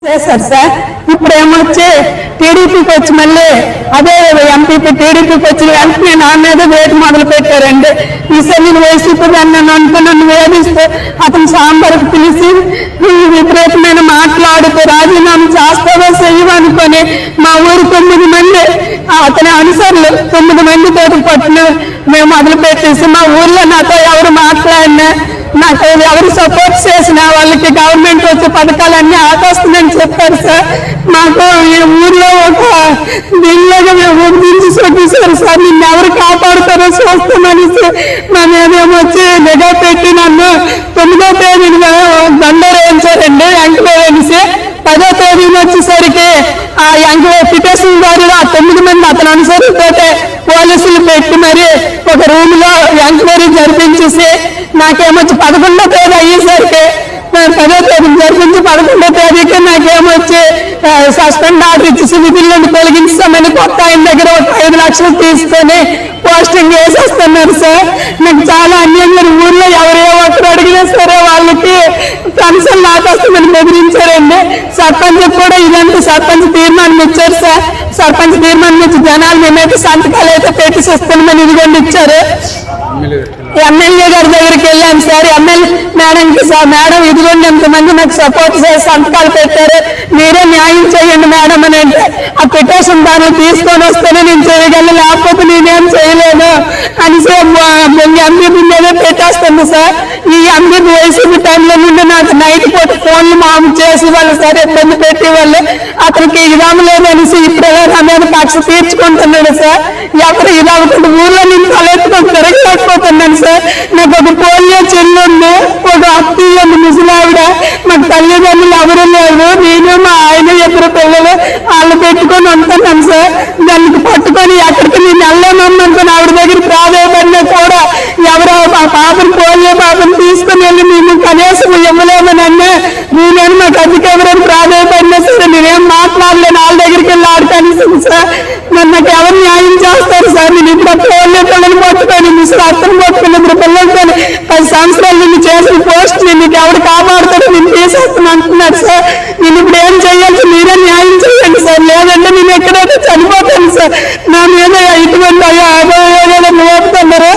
చేశారు సార్. ఇప్పుడు ఏమొచ్చి టీడీపీకి వచ్చి మళ్ళీ అదే ఎంపీపీ టీడీపీకి వచ్చి వెంటనే నా మీద వేటు మొదలు పెట్టారండి. ఈసారి నేను వైసీపీ నన్ను అనుకున్నాను వేధిస్తూ అతను సాంబార్కి పిలిచి విపరీతమైన మాట్లాడుతూ రాజీనామా చేస్తావో చెయ్యమనుకొని మా ఊరు 9 మంది అతని అనుసరులు 9 మందితో పట్టును మేము మొదలు పెట్టేసి మా ఊర్లో నాతో ఎవరు మాట్లాడినా నాకు ఎవరు సపోర్ట్ చేసినా వాళ్ళకి గవర్నమెంట్ వచ్చే పథకాలన్నీ ఆపేస్తుందని చెప్పారు సార్. మాకు ఈ ఊర్లో ఒక దీనిలాగా మేము దించేసారు సార్. నిన్ను ఎవరు కాపాడుతారో చూస్తామని మా మేమేమో వచ్చి నిఘా పెట్టి నన్ను 9వ తేదీని దండోరు వేయించారండి. ఎంకలో వేసి 10వ తేదీని వచ్చేసరికి ఆ ఎంకలో పిటిషన్ గారు ఆ 9 మంది అతను అనుసరితో పోలీసులు పెట్టి మరి ఒక రూమ్ లో ఎంక్వైరీ జరిపించేసి నాకేమొచ్చి 11వ తేదీ అయ్యేసరికి 10వ తేదీ జరిపించి 11వ తేదీకి నాకేమొచ్చి సస్పెండ్ ఆర్డర్ ఇచ్చేసి విధులను తొలగించామని కొత్త ఆయన దగ్గర ఒక 5 లక్షలు తీసుకొని పోస్టింగ్ వేసేస్తున్నారు సార్. నాకు చాలా అన్యంగా ఊర్లో ఎవరే ఒక్కరు అడిగినా సరే వాళ్ళకి పెన్షన్ లాగేస్తామని బెదిరించారండి. సర్పంచ్ కూడా ఇదంతా సర్పంచ్ తీర్మానం ఇచ్చారు సార్. సర్పంచ్ తీర్మానం ఇచ్చి జనాలు మేమైతే సంతకాలు అయితే పెట్టిస్తామని ఇదిగోండి ఇచ్చారు. ఎమ్మెల్యే గారి దగ్గరికి వెళ్ళాను సార్. ఎమ్మెల్యే మేడంకి మేడం ఇదిగోండి ఎంతమంది నాకు సపోర్ట్ చేసి సంతకాలు పెట్టారు, మీరే న్యాయం చేయండి మేడం అని అంటే ఆ పిటిషన్ దాన్ని తీసుకొని వస్తేనే నేను చేయగలను, లేకపోతే నేనేం చేయలేను అని ఎంపీ మీదే పెట్టేస్తుంది సార్. ఈ ఎంపీ వైసీపీ టైంలో నుండి నాకు నైట్ పూట ఫోన్లు మాము చేసి వాళ్ళు సరే ఇబ్బంది పెట్టి వాళ్ళు అతనికి ఇదాము లేదనేసి ఇప్పుడు నా మీద కక్ష తీర్చుకుంటున్నాడు సార్. ఎవరు ఇది అవ్వకుండా ఊర్లో నేను తలెత్తుకొని తిరగలేకపోతున్నాను సార్. నాకు ఒక పోలియో చెల్లి ఉంది, ఒక అత్తయ్య ఉంది ముసలావిడ, మాకు తల్లిదండ్రులు ఎవరు లేరు, నేను మా ఆయన 2 పిల్లలు వాళ్ళు పెట్టుకొని ఉంటున్నాను సార్. దానికి పట్టుకొని ఎక్కడికి నేను వెళ్ళలేమనుకుని ఆవిడ దగ్గర ప్రాధాన్యపడినా కూడా ఎవరో ఆ పాపను పోలియో పాపను తీసుకుని వెళ్ళి మేము కనీసం ఇవ్వలేమని అన్నా నేనేమి మాకు అధిక ఎవరైనా ప్రాధాన్యపడినా సరే నేనేం మాట్లాడలేను. వాళ్ళ దగ్గరికి వెళ్ళి ఆడుతాను సార్. నాకు ఎవరు న్యాయం చేస్తారు సార్? నేను ఇప్పుడు పోలియో పిల్లలు పట్టుకొని ముసలి అత్తను పట్టుకుని 2 పిల్లలతో 10 సంవత్సరాలు నేను చేసిన పోస్ట్ నీకు ఎవరు కాపాడుతారో నేను తీసేస్తాను అంటున్నారు సార్. నేను ఇప్పుడు ఏం చేయాలి? మీరే న్యాయం చేయండి సార్, లేదంటే నేను ఎక్కడైతే చనిపోతాను సార్. నా మీద ఇటువంటి అభయాలు మోపుతున్నారు.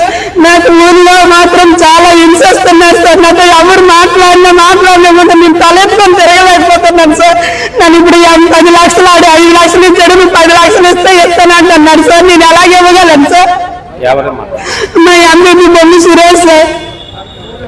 నాకు ఊళ్ళో మాత్రం చాలా హింసిస్తున్నారు సార్. నాతో ఎవరు మాట్లాడలేకుండా నేను తలెత్తుకొని తిరగలేకపోతున్నాను సార్. నేను ఇప్పుడు 10 లక్షలు 5 లక్షలు ఇచ్చాడు, 10 లక్షలు ఇస్తే ఇస్తానంటున్నాడు సార్. నేను ఎలాగ ఇవ్వగలను సార్? మా ఎంపీ బొమ్మి సురేష్ సార్.